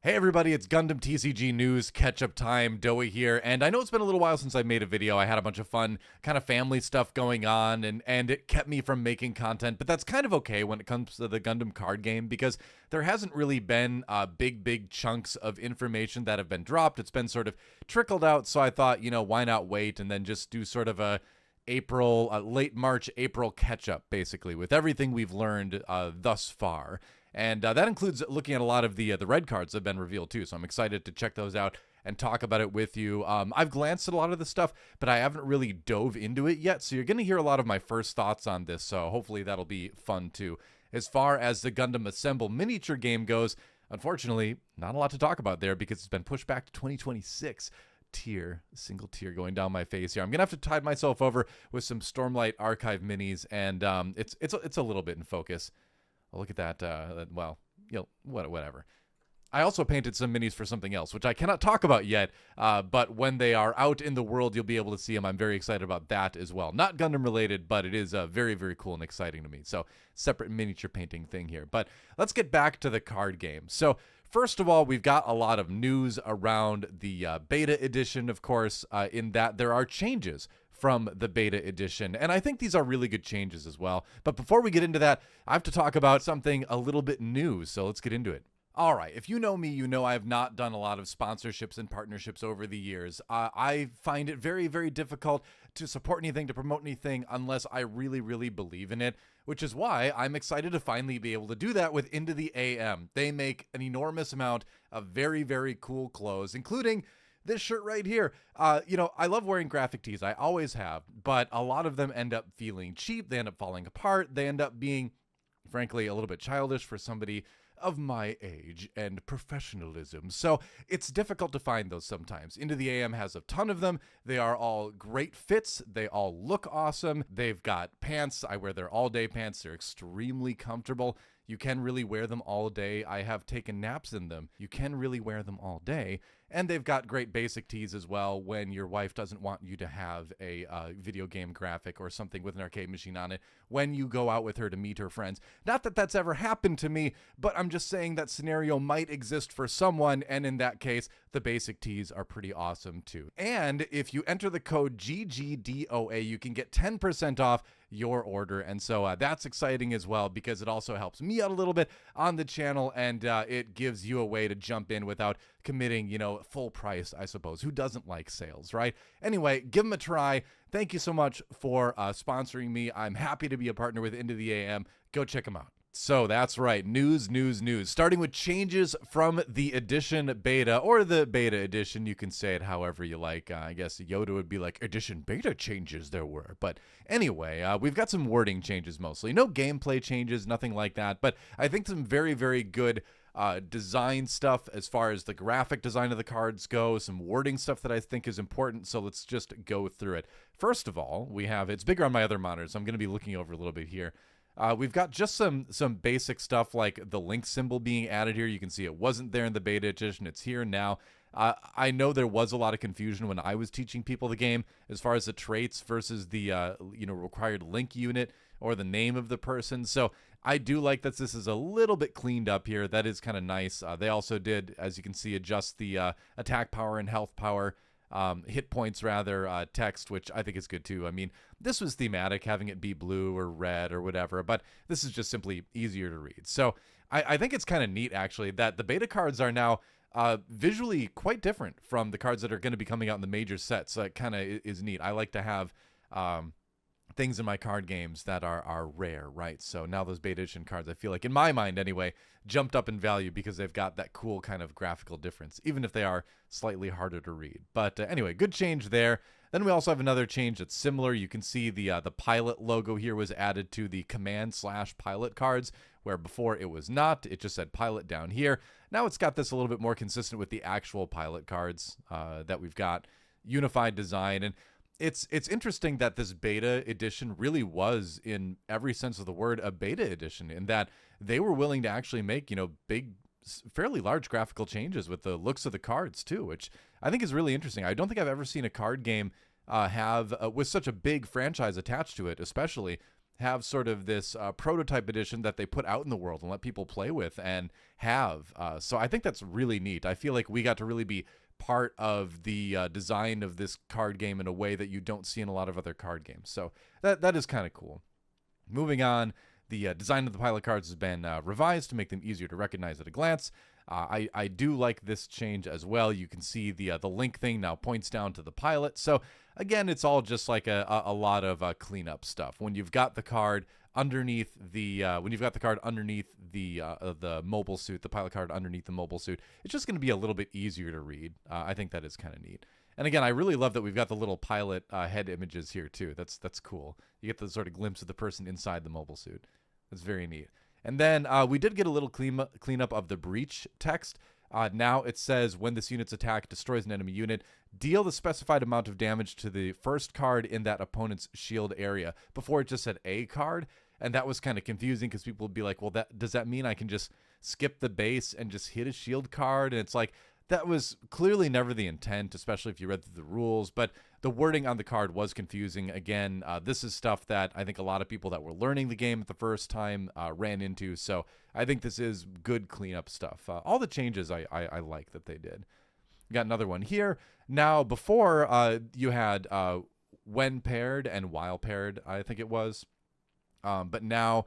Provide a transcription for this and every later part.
Hey everybody, it's Gundam TCG News, catch-up time, Doa here, and I know it's been a little while since I made a video. I had a bunch of fun kind of family stuff going on, and it kept me from making content, but that's kind of okay when it comes to the Gundam card game, because there hasn't really been big chunks of information that have been dropped. It's been sort of trickled out, so I thought, why not wait and then just do sort of a late March, April catch-up, basically, with everything we've learned thus far. And that includes looking at a lot of the red cards that have been revealed too. So I'm excited to check those out and talk about it with you. I've glanced at a lot of the stuff, but I haven't really dove into it yet. So you're going to hear a lot of my first thoughts on this. So hopefully that'll be fun too. As far as the Gundam Assemble miniature game goes, unfortunately, not a lot to talk about there because it's been pushed back to 2026. Single tear going down my face here. I'm gonna have to tide myself over with some Stormlight Archive minis, and it's a little bit in focus. Oh, look at that. Well, whatever. I also painted some minis for something else, which I cannot talk about yet, but when they are out in the world, you'll be able to see them. I'm very excited about that as well. Not Gundam related, but it is very cool and exciting to me. So, separate miniature painting thing here. But let's get back to the card game. So, first of all, we've got a lot of news around the beta edition, of course, in that there are changes from the beta edition, and I think these are really good changes as well. But before we get into that, I have to talk about something a little bit new, so let's get into it. All right, if you know me, you know I have not done a lot of sponsorships and partnerships over the years. I find it very difficult to support anything, to promote anything, unless I really believe in it, which is why I'm excited to finally be able to do that with Into the AM. They make an enormous amount of very cool clothes, including this shirt right here. I love wearing graphic tees. I always have, but a lot of them end up feeling cheap. They end up falling apart. They end up being, frankly, a little bit childish for somebody of my age and professionalism. So it's difficult to find those sometimes. Into the AM has a ton of them. They are all great fits. They all look awesome. They've got pants. I wear their all-day pants. They're extremely comfortable. You can really wear them all day. I have taken naps in them. You can really wear them all day. And they've got great basic tees as well when your wife doesn't want you to have a video game graphic or something with an arcade machine on it when you go out with her to meet her friends. Not that that's ever happened to me, but I'm just saying that scenario might exist for someone, and in that case, the basic tees are pretty awesome too. And if you enter the code GGDOA, you can get 10% off your order, and so that's exciting as well because it also helps me out a little bit on the channel, and it gives you a way to jump in without committing, full price, I suppose. Who doesn't like sales, right? Anyway, give them a try. Thank you so much for sponsoring me. I'm happy to be a partner with Into the AM. Go check them out. So that's right, news. Starting with changes from the edition beta, or the beta edition, you can say it however you like. I guess Yoda would be like, edition beta changes there were. But anyway, we've got some wording changes mostly. No gameplay changes, nothing like that. But I think some very good design stuff as far as the graphic design of the cards go, some wording stuff that I think is important, so let's just go through it. First of all, we have, it's bigger on my other monitor, so I'm going to be looking over a little bit here. We've got just some basic stuff like the link symbol being added here. You can see it wasn't there in the beta edition. It's here now. I know there was a lot of confusion when I was teaching people the game as far as the traits versus the required link unit or the name of the person. So I do like that this is a little bit cleaned up here. That is kind of nice. They also did, as you can see, adjust the attack power and health power. Hit points rather, text, which I think is good too. I mean, this was thematic, having it be blue or red or whatever, but this is just simply easier to read. So I think it's kind of neat, actually, that the beta cards are now visually quite different from the cards that are going to be coming out in the major sets. So it kind of is neat. I like to have things in my card games that are rare, right? So now those beta edition cards, I feel like, in my mind anyway, jumped up in value because they've got that cool kind of graphical difference, even if they are slightly harder to read. But anyway, good change there. Then we also have another change that's similar. You can see the pilot logo here was added to the command/pilot cards, where before it was not. It just said pilot down here. Now it's got this a little bit more consistent with the actual pilot cards that we've got. Unified design. And it's interesting that this beta edition really was, in every sense of the word, a beta edition, in that they were willing to actually make, big, fairly large graphical changes with the looks of the cards too, which I think is really interesting. I don't think I've ever seen a card game have, with such a big franchise attached to it, especially, have sort of this prototype edition that they put out in the world and let people play with and have. So I think that's really neat. I feel like we got to really be part of the design of this card game in a way that you don't see in a lot of other card games. So that is kind of cool. Moving on, the design of the pilot cards has been revised to make them easier to recognize at a glance. I do like this change as well. You can see the link thing now points down to the pilot. So again, it's all just like a lot of cleanup stuff. When you've got the card underneath the the mobile suit, the pilot card underneath the mobile suit, it's just going to be a little bit easier to read. I think that is kind of neat. And again, I really love that we've got the little pilot head images here too. That's cool. You get the sort of glimpse of the person inside the mobile suit. That's very neat. And then we did get a little cleanup of the breach text. Now it says, when this unit's attack destroys an enemy unit, deal the specified amount of damage to the first card in that opponent's shield area. Before it just said a card, and that was kind of confusing because people would be like, well, does that mean I can just skip the base and just hit a shield card? And it's like, that was clearly never the intent, especially if you read through the rules, but the wording on the card was confusing. Again, this is stuff that I think a lot of people that were learning the game the first time ran into, so I think this is good cleanup stuff. All the changes I like that they did. Got another one here. Now, before you had when paired and while paired, I think it was, but now,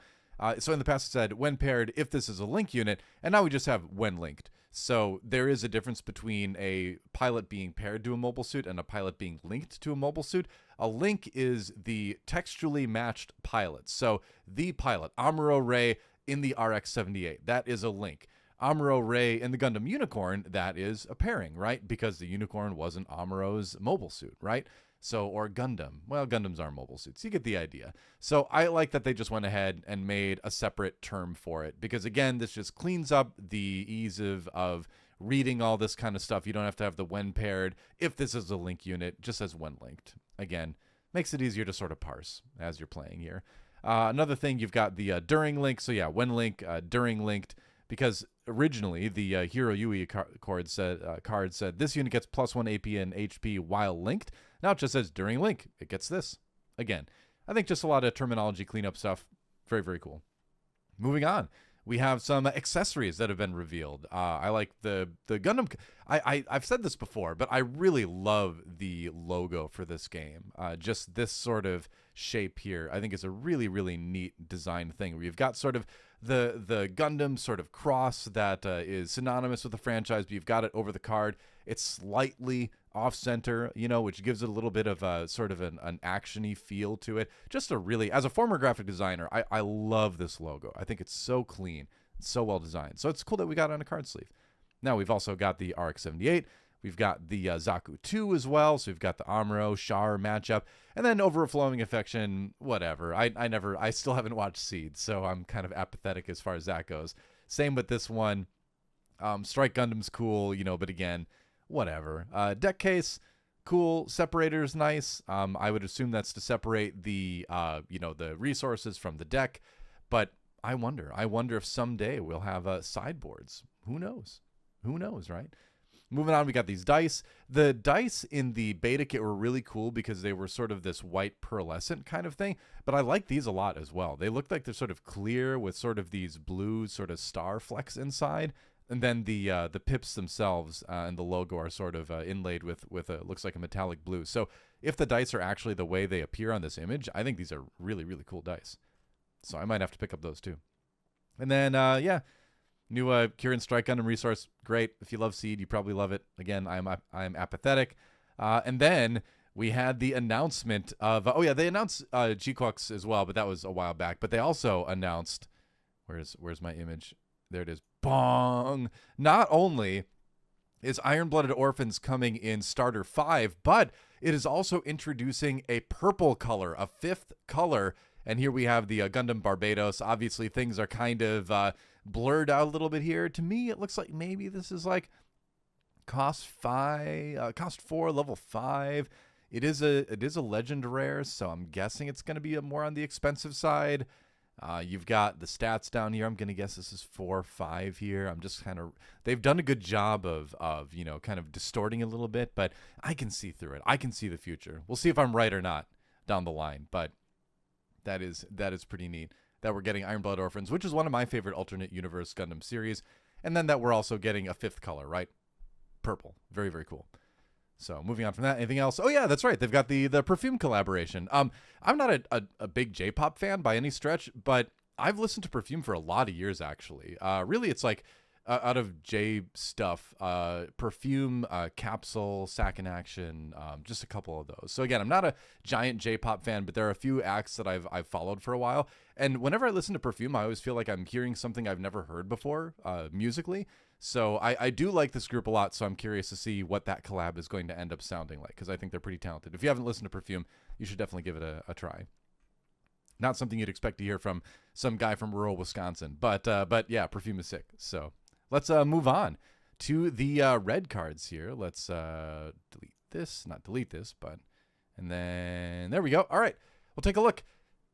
so in the past it said when paired if this is a link unit, and now we just have when linked. So there is a difference between a pilot being paired to a mobile suit and a pilot being linked to a mobile suit. A link is the textually matched pilot. So the pilot, Amuro Ray in the RX-78, that is a link. Amuro Ray in the Gundam Unicorn, that is a pairing, right? Because the Unicorn wasn't Amuro's mobile suit, right? So, or Gundam. Well, Gundams are mobile suits. You get the idea. So I like that they just went ahead and made a separate term for it. Because again, this just cleans up the ease of reading all this kind of stuff. You don't have to have the when paired. If this is a link unit, just as when linked. Again, makes it easier to sort of parse as you're playing here. Another thing, you've got the during link. So yeah, when link, during linked. Because originally the Hero Yui card said this unit gets +1 AP and HP while linked. Now it just says during link, it gets this. Again, I think just a lot of terminology cleanup stuff. Very, very cool. Moving on, we have some accessories that have been revealed. I like the Gundam. I've said this before, but I really love the logo for this game. Just this sort of shape here, I think is a really, really neat design thing where you've got sort of the Gundam sort of cross that is synonymous with the franchise, but you've got it over the card. It's slightly off-center, you know, which gives it a little bit of a sort of an action-y feel to it. Just a really, as a former graphic designer, I love this logo. I think it's so clean, it's so well designed. So it's cool that we got it on a card sleeve. Now we've also got the RX-78. We've got the Zaku 2 as well. So we've got the Amuro Char matchup, and then Overflowing Affection, whatever. I still haven't watched Seed, so I'm kind of apathetic as far as that goes. Same with this one. Strike Gundam's cool, you know, but again, whatever. Deck case, cool. Separator's nice. I would assume that's to separate the, the resources from the deck, but I wonder if someday we'll have sideboards. Who knows? Who knows, right? Moving on, we got these dice. The dice in the beta kit were really cool because they were sort of this white pearlescent kind of thing, but I like these a lot as well. They look like they're sort of clear with sort of these blue sort of star flecks inside, and then the pips themselves and the logo are sort of inlaid with looks like a metallic blue. So if the dice are actually the way they appear on this image, I think these are really, really cool dice. So I might have to pick up those too. And then, new Kieran Strike Gundam resource, great. If you love Seed, you probably love it. Again, I'm apathetic. And then we had the announcement of they announced Gquex as well, but that was a while back. But they also announced, where's my image? There it is. Bong. Not only is Iron Blooded Orphans coming in Starter 5, but it is also introducing a purple color, a 5th color. And here we have the Gundam Barbados. Obviously, things are kind of blurred out a little bit here. To me, it looks like maybe this is like cost 4, level 5. It is a legend rare, so I'm guessing it's going to be more on the expensive side. You've got the stats down here. I'm going to guess this is 4 or 5 here. I'm just kind of, they've done a good job of kind of distorting a little bit, but I can see through it. I can see the future. We'll see if I'm right or not down the line, but That is pretty neat that we're getting Iron Blood Orphans, which is one of my favorite alternate universe Gundam series. And then that we're also getting a 5th color, right? Purple. Very, very cool. So moving on from that, anything else? Oh yeah, that's right. They've got the Perfume collaboration. I'm not a big J-pop fan by any stretch, but I've listened to Perfume for a lot of years, actually. Really, it's like out of J stuff, Perfume, Capsule, Sack in Action, just a couple of those. So again, I'm not a giant J-pop fan, but there are a few acts that I've followed for a while. And whenever I listen to Perfume, I always feel like I'm hearing something I've never heard before, musically. So I do like this group a lot, so I'm curious to see what that collab is going to end up sounding like, because I think they're pretty talented. If you haven't listened to Perfume, you should definitely give it a try. Not something you'd expect to hear from some guy from rural Wisconsin, but yeah, Perfume is sick. So let's move on to the red cards here. Let's delete this, not delete this, and then there we go. All right, we'll take a look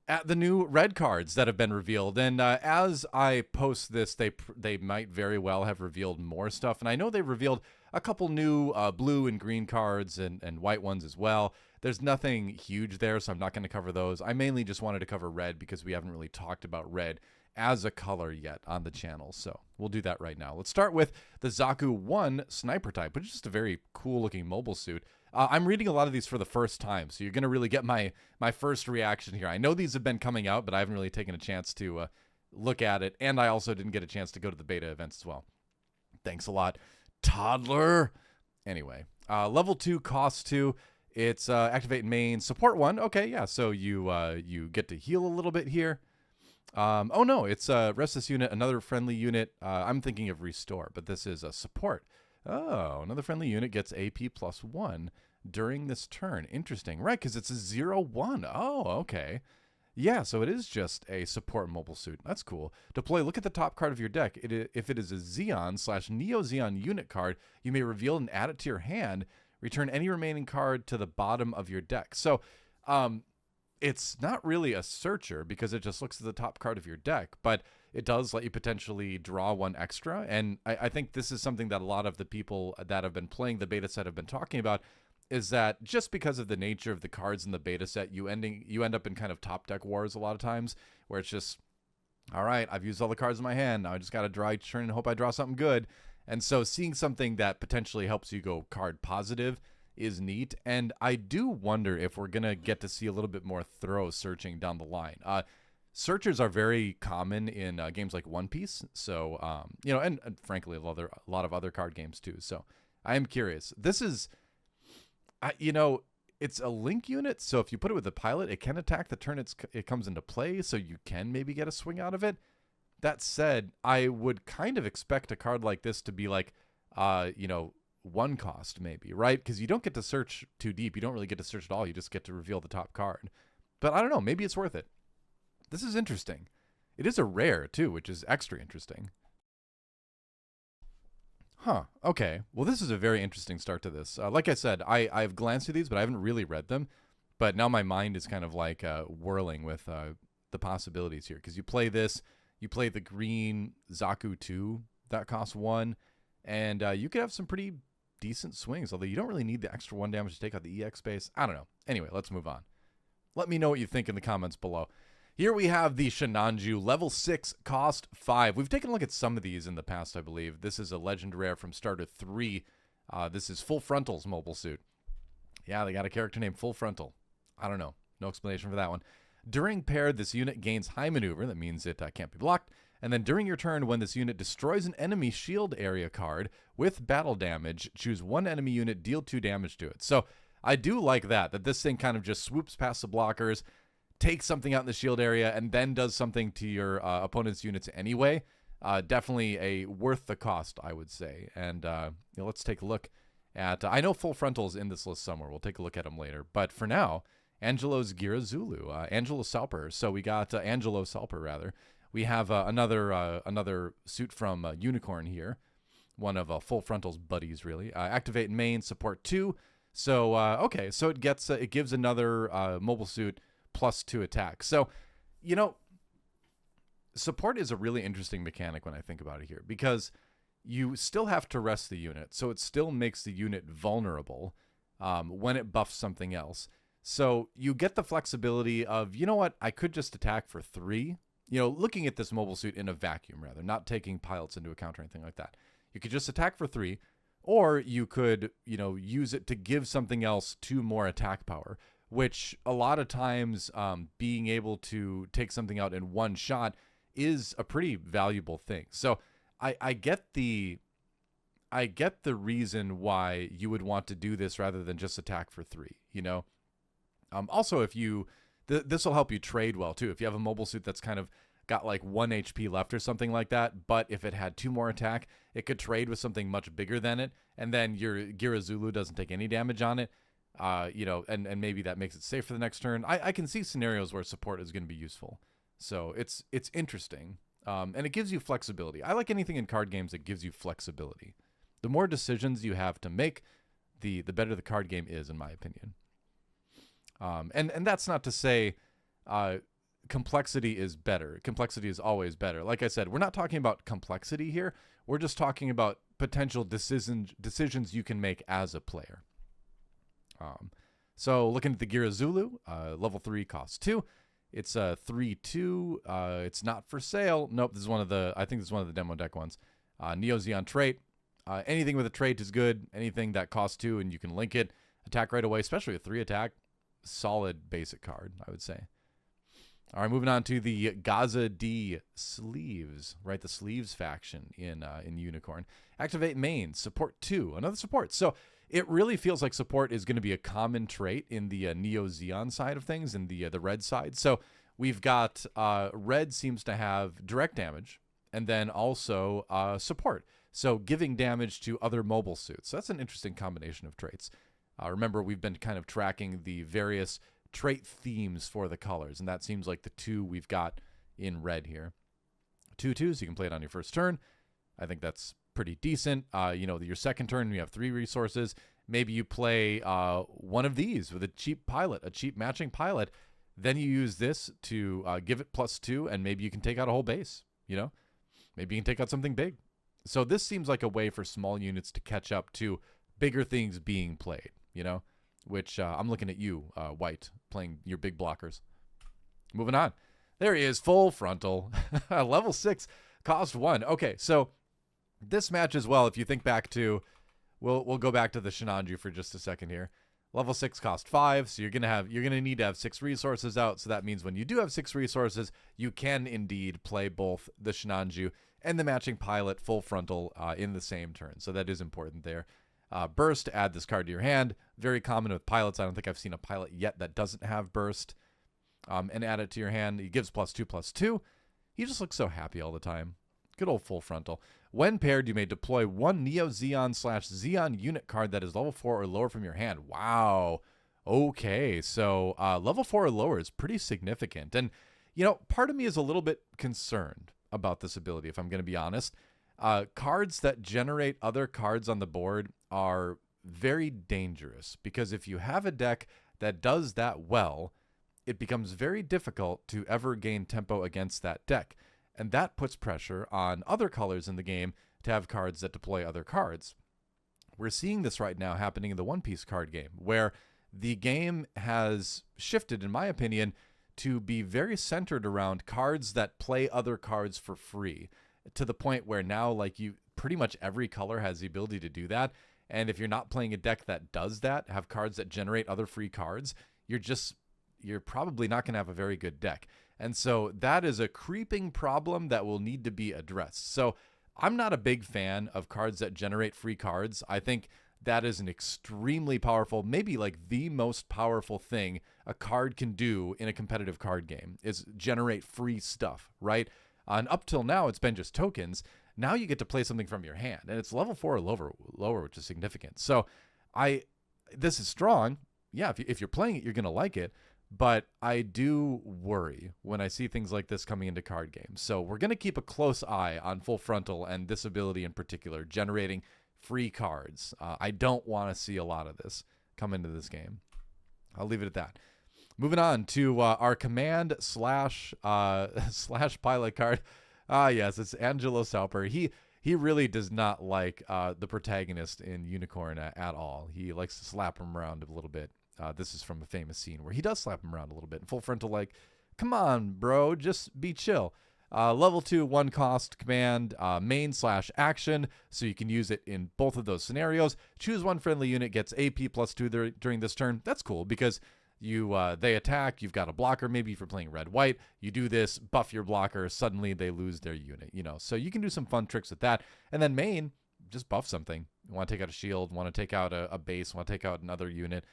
at the new red cards that have been revealed. And as I post this, they might very well have revealed more stuff. And I know they've revealed a couple new blue and green cards and white ones as well. There's nothing huge there, so I'm not going to cover those. I mainly just wanted to cover red because we haven't really talked about red as a color yet on the channel. So we'll do that right now. Let's start with the Zaku 1 Sniper type, which is just a very cool looking mobile suit. I'm reading a lot of these for the first time, so you're going to really get my first reaction here. I know these have been coming out, but I haven't really taken a chance to look at it, and I also didn't get a chance to go to the beta events as well. Thanks a lot, Toddler. Anyway, level 2, cost 2. It's activate main, support 1. Okay, yeah, so you get to heal a little bit here. Oh no, it's rest this unit, another friendly unit. I'm thinking of restore, but this is a support. Oh, another friendly unit gets AP +1 during this turn. Interesting. Right, because it's a 0/1. Oh, okay. Yeah, so it is just a support mobile suit. That's cool. Deploy, look at the top card of your deck. If it is a Xeon/Neo Xeon unit card, you may reveal and add it to your hand. Return any remaining card to the bottom of your deck. So, it's not really a searcher because it just looks at the top card of your deck, but it does let you potentially draw 1 extra. And I think this is something that a lot of the people that have been playing the beta set have been talking about, is that just because of the nature of the cards in the beta set, you end up in kind of top deck wars a lot of times, where it's just, all right, I've used all the cards in my hand. Now I just got to draw each turn and hope I draw something good. And so seeing something that potentially helps you go card positive is neat. And I do wonder if we're going to get to see a little bit more thorough searching down the line. Searchers are very common in games like One Piece. So, you know, and frankly, a lot of other card games too. So I am curious. This is, you know, it's a link unit. So if you put it with the pilot, it can attack the turn it comes into play. So you can maybe get a swing out of it. That said, I would kind of expect a card like this to be like, you know, 1 cost maybe, right? Because you don't get to search too deep. You don't really get to search at all. You just get to reveal the top card. But I don't know. Maybe it's worth it. This is interesting. It is a rare too, which is extra interesting. Huh. Okay. Well, this is a very interesting start to this. Like I said, I've glanced through these, but I haven't really read them. But now my mind is kind of like whirling with the possibilities here. Because you play this, you play the green Zaku 2 that costs 1, and you could have some pretty decent swings, although you don't really need the extra 1 damage to take out the EX space. I don't know. Anyway, let's move on. Let me know what you think in the comments below. Here we have the Shenanju, level 6, cost 5. We've taken a look at some of these in the past, I believe. This is a legend rare from Starter 3. This is Full Frontal's mobile suit. Yeah, they got a character named Full Frontal. I don't know. No explanation for that one. During pair, this unit gains high maneuver. That means it can't be blocked. And then during your turn, when this unit destroys an enemy shield area card with battle damage, choose 1 enemy unit, deal 2 damage to it. So I do like that this thing kind of just swoops past the blockers, takes something out in the shield area, and then does something to your opponent's units anyway. Definitely a worth the cost, I would say. And you know, let's take a look at, I know Full Frontal's in this list somewhere. We'll take a look at him later. But for now, Angelo's Gearazulu, Angelo Salper. So we got Angelo Salper, rather. We have another suit from Unicorn here, one of Full Frontal's buddies, really. Activate main, support 2. So okay, so it gives another mobile suit +2 attack. So, you know, support is a really interesting mechanic when I think about it here, because you still have to rest the unit, so it still makes the unit vulnerable when it buffs something else. So you get the flexibility of, you know what, I could just attack for 3. Looking at this mobile suit in a vacuum, rather, not taking pilots into account or anything like that. You could just attack for 3, or you could, use it to give something else 2 more attack power, which a lot of times being able to take something out in one shot is a pretty valuable thing. So I get the reason why you would want to do this rather than just attack for 3, Also, if this will help you trade well too. If you have a mobile suit that's kind of got like 1 HP left or something like that, but if it had 2 more attack, it could trade with something much bigger than it, and then your Gearazulu doesn't take any damage on it, and maybe that makes it safe for the next turn. I can see scenarios where support is going to be useful. So it's interesting, and it gives you flexibility. I like anything in card games that gives you flexibility. The more decisions you have to make, the better the card game is, in my opinion. And that's not to say complexity is better. Complexity is always better. Like I said, we're not talking about complexity here. We're just talking about potential decisions you can make as a player. So looking at the Gearazulu, level 3 costs 2. It's a 3/2. It's not for sale. Nope, I think this is one of the demo deck ones. Neo Zeon trait. Anything with a trait is good. Anything that costs 2 and you can link it, attack right away, especially a 3 attack. Solid basic card, I would say. All right, moving on to the Gaza D sleeves, right? The sleeves faction in Unicorn. Activate main, support 2, another support. So it really feels like support is going to be a common trait in the Neo Zeon side of things, in the red side. So we've got red seems to have direct damage, and then also support. So giving damage to other mobile suits. So that's an interesting combination of traits. Remember, we've been kind of tracking the various trait themes for the colors, and that seems like the 2 we've got in red here. 2/2s, you can play it on your first turn. I think that's pretty decent. Your second turn, you have 3 resources. Maybe you play one of these with a cheap pilot, a cheap matching pilot. Then you use this to give it +2, and maybe you can take out a whole base. Maybe you can take out something big. So this seems like a way for small units to catch up to bigger things being played, which I'm looking at you, White, playing your big blockers. Moving on. There he is, full frontal. Level 6, cost 1. Okay, so this match as well, if you think back to, we'll go back to the Shenanju for just a second here. Level 6 cost 5, so you're gonna need to have 6 resources out. So that means when you do have 6 resources, you can indeed play both the Shenanju and the matching pilot full frontal in the same turn. So that is important there. Burst, add this card to your hand. Very common with pilots. I don't think I've seen a pilot yet that doesn't have burst. And add it to your hand. He gives +2/+2. He just looks so happy all the time. Good old full frontal. When paired, you may deploy 1 Neo Zeon/Zeon unit card that is level 4 or lower from your hand. Wow. Okay, so level 4 or lower is pretty significant. And, part of me is a little bit concerned about this ability, if I'm going to be honest. Cards that generate other cards on the board are very dangerous, because if you have a deck that does that well, it becomes very difficult to ever gain tempo against that deck. And that puts pressure on other colors in the game to have cards that deploy other cards. We're seeing this right now happening in the One Piece card game, where the game has shifted, in my opinion, to be very centered around cards that play other cards for free, to the point where now, pretty much every color has the ability to do that. And if you're not playing a deck that does that, have cards that generate other free cards, you're probably not going to have a very good deck. And so that is a creeping problem that will need to be addressed. So I'm not a big fan of cards that generate free cards. I think that is an extremely powerful, maybe the most powerful thing a card can do in a competitive card game, is generate free stuff, right? And up till now, it's been just tokens. Now you get to play something from your hand, and it's level 4 or lower, which is significant. So this is strong. Yeah, if you're playing it, you're going to like it. But I do worry when I see things like this coming into card games. So we're going to keep a close eye on full frontal and this ability in particular, generating free cards. I don't want to see a lot of this come into this game. I'll leave it at that. Moving on to our command slash pilot card. Yes, it's Angelo Salper. He really does not like the protagonist in Unicorn at all. He likes to slap him around a little bit. This is from a famous scene where he does slap him around a little bit. And full frontal, like, come on, bro, just be chill. Level 2, 1 cost command, main/action, so you can use it in both of those scenarios. Choose one friendly unit, gets AP +2 during this turn. That's cool because they attack, you've got a blocker, maybe if you're playing red-white, you do this, buff your blocker, suddenly they lose their unit, so you can do some fun tricks with that. And then main, just buff something. You want to take out a shield, want to take out a base, want to take out another unit,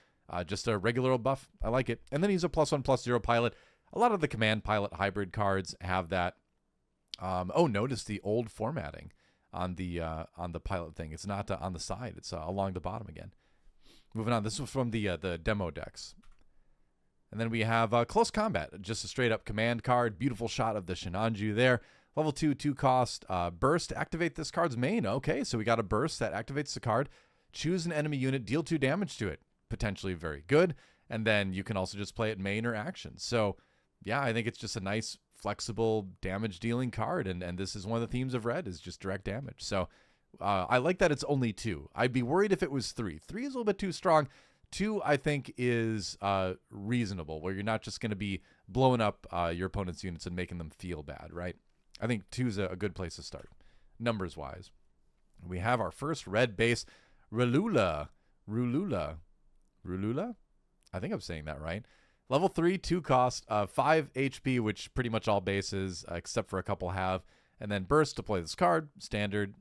just a regular old buff. I like it. And then he's a +1/+0 pilot. A lot of the command pilot hybrid cards have that. Notice the old formatting on the pilot thing. It's not on the side. It's along the bottom again. Moving on. This was from the demo decks. And then we have Close Combat, just a straight up command card. Beautiful shot of the Shenanju there. Level 2, 2 cost. Burst, activate this card's main. Okay, so we got a burst that activates the card. Choose an enemy unit, deal 2 damage to it. Potentially very good. And then you can also just play it main or action. So, yeah, I think it's just a nice, flexible damage dealing card. And this is one of the themes of red, is just direct damage. So I like that it's only 2. I'd be worried if it was 3. 3 is a little bit too strong. 2, I think, is reasonable, where you're not just going to be blowing up your opponent's units and making them feel bad, right? I think 2 is a good place to start, numbers-wise. We have our first red base, Rula. I think I'm saying that right. Level 3, 2 cost, 5 HP, which pretty much all bases, except for a couple have. And then burst, deploy this card, standard.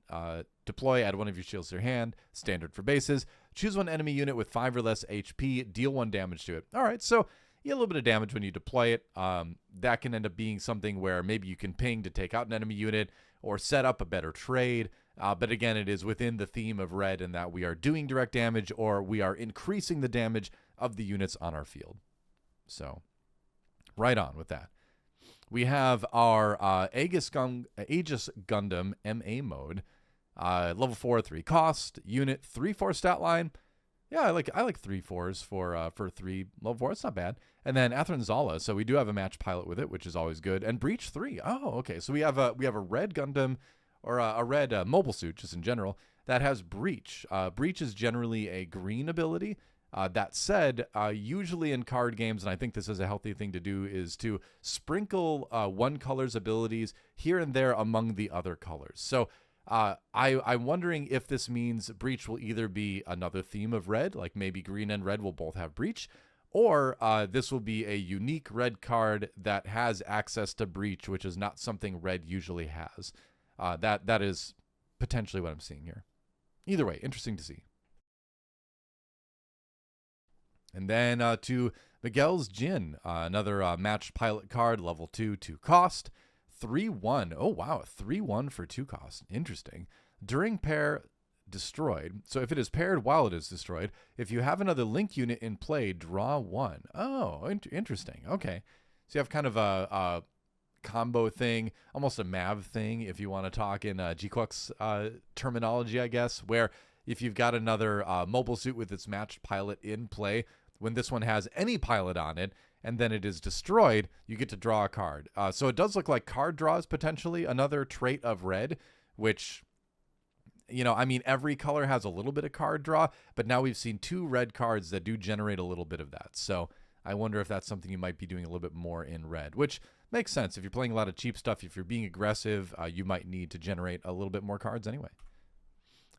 Deploy, add one of your shields to your hand, standard for bases. Choose one enemy unit with 5 or less HP, deal 1 damage to it. All right, so you get a little bit of damage when you deploy it. That can end up being something where maybe you can ping to take out an enemy unit or set up a better trade. But again, it is within the theme of red in that we are doing direct damage or we are increasing the damage of the units on our field. So, right on with that. We have our Aegis Gundam MA mode. Level 4, 3 cost, unit, 3/4 stat line. Yeah, I like 3/4s for 3 level 4. It's not bad. And then Athranzala, so we do have a match pilot with it, which is always good. And Breach 3. Oh, okay. So we have a red Gundam, or a red mobile suit, just in general, that has Breach. Breach is generally a green ability. That said, usually in card games, and I think this is a healthy thing to do, is to sprinkle one color's abilities here and there among the other colors. So I'm wondering if this means Breach will either be another theme of red, like maybe green and red will both have Breach, or this will be a unique red card that has access to Breach, which is not something red usually has. That is potentially what I'm seeing here. Either way, interesting to see. And then to Miguel's Jin, another matched pilot card, level 2, 2 cost, 3/1. Oh, wow, 3/1 for 2 cost. Interesting. During pair, destroyed. So if it is paired while it is destroyed, if you have another link unit in play, draw 1. Oh, interesting. Okay. So you have kind of a combo thing, almost a MAV thing, if you want to talk in Gquex terminology, I guess, where if you've got another mobile suit with its matched pilot in play, when this one has any pilot on it, and then it is destroyed, you get to draw a card. So it does look like card draws potentially another trait of red, which, I mean, every color has a little bit of card draw, but now we've seen 2 red cards that do generate a little bit of that. So I wonder if that's something you might be doing a little bit more in red, which makes sense. If you're playing a lot of cheap stuff, if you're being aggressive, you might need to generate a little bit more cards anyway.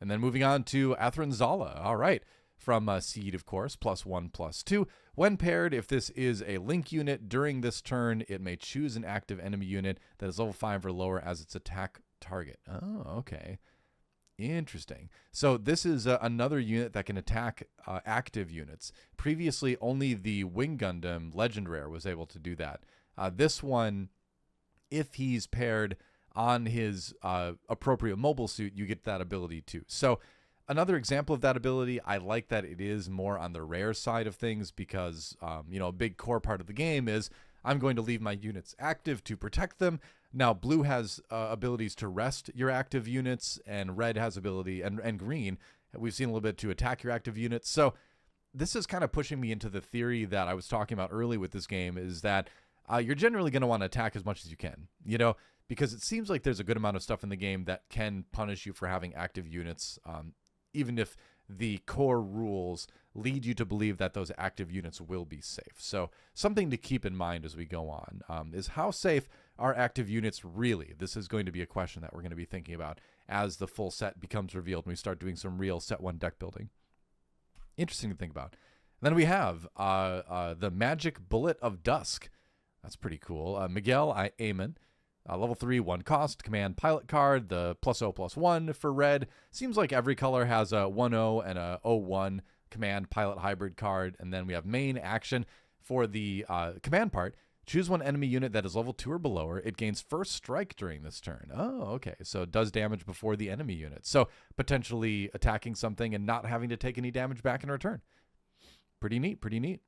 And then moving on to Athranzala. All right. From Seed, of course, +1/+2. When paired, if this is a link unit during this turn, it may choose an active enemy unit that is level 5 or lower as its attack target. Oh, okay. Interesting. So this is another unit that can attack active units. Previously, only the Wing Gundam Legend Rare was able to do that. This one, if he's paired on his appropriate mobile suit, you get that ability too. So another example of that ability, I like that it is more on the rare side of things because, a big core part of the game is I'm going to leave my units active to protect them. Now, blue has abilities to rest your active units, and red has ability, and green, we've seen a little bit to attack your active units. So this is kind of pushing me into the theory that I was talking about early with this game, is that you're generally going to want to attack as much as you can, because it seems like there's a good amount of stuff in the game that can punish you for having active units, even if the core rules lead you to believe that those active units will be safe. So something to keep in mind as we go on is how safe are active units really? This is going to be a question that we're going to be thinking about as the full set becomes revealed and we start doing some real set 1 deck building. Interesting to think about. Then we have the Magic Bullet of Dusk. That's pretty cool. Miguel MA. Level 3, 1 cost, command pilot card, the +0/+1 for red. Seems like every color has a 1/0 and a 0/1 command pilot hybrid card. And then we have main action for the command part. Choose one enemy unit that is level 2 or below her. It gains first strike during this turn. Oh, okay. So it does damage before the enemy unit. So potentially attacking something and not having to take any damage back in return. Pretty neat, pretty neat.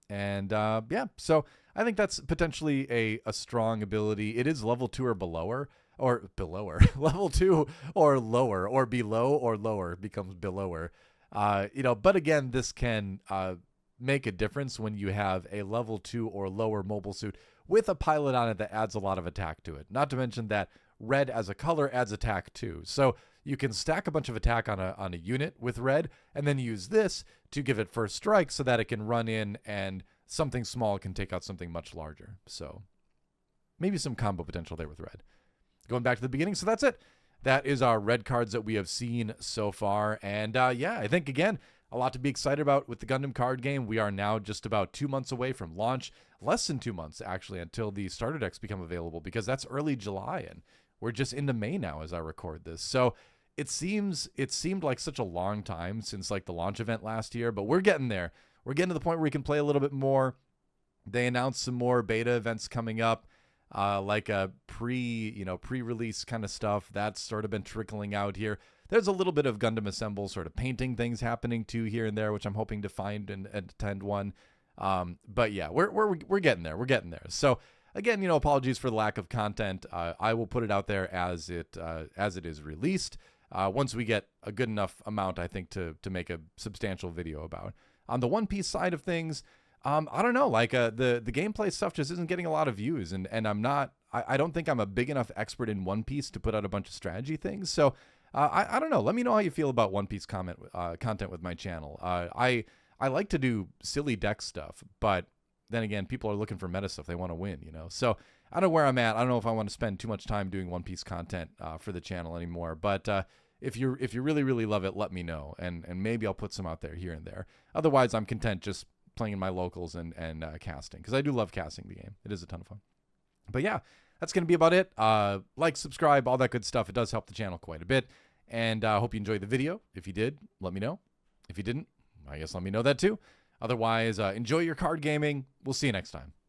And yeah, so I think that's potentially a strong ability. It is level 2 or below her, or below her. Level 2 or lower, or below or lower becomes below her. But again, this can make a difference when you have a level 2 or lower mobile suit with a pilot on it that adds a lot of attack to it. Not to mention that red as a color adds attack too. So you can stack a bunch of attack on a unit with red and then use this to give it first strike so that it can run in and something small can take out something much larger. So maybe some combo potential there with red. Going back to the beginning, so that's it. That is our red cards that we have seen so far. And yeah, I think, again, a lot to be excited about with the Gundam card game. We are now just about 2 months away from launch. Less than 2 months, actually, until the starter decks become available, because that's early July, and we're just into May now as I record this. So it seemed like such a long time since like the launch event last year, but we're getting there. We're getting to the point where we can play a little bit more. They announced some more beta events coming up, like a pre-release kind of stuff. That's sort of been trickling out here. There's a little bit of Gundam Assemble sort of painting things happening too here and there, which I'm hoping to find and attend one. But yeah, we're getting there. We're getting there. So again, apologies for the lack of content. I will put it out there as it is released. Once we get a good enough amount, I think, to make a substantial video about. On the One Piece side of things, I don't know, like the gameplay stuff just isn't getting a lot of views, and I don't think I'm a big enough expert in One Piece to put out a bunch of strategy things. So I don't know. Let me know how you feel about One Piece content with my channel. I like to do silly deck stuff, but then again, people are looking for meta stuff. They want to win, So I don't know where I'm at. I don't know if I want to spend too much time doing One Piece content for the channel anymore. But if you really, really love it, let me know. And maybe I'll put some out there here and there. Otherwise, I'm content just playing in my locals and casting, because I do love casting the game. It is a ton of fun. But yeah, that's going to be about it. Like, subscribe, all that good stuff. It does help the channel quite a bit. And I hope you enjoyed the video. If you did, let me know. If you didn't, I guess let me know that too. Otherwise, enjoy your card gaming. We'll see you next time.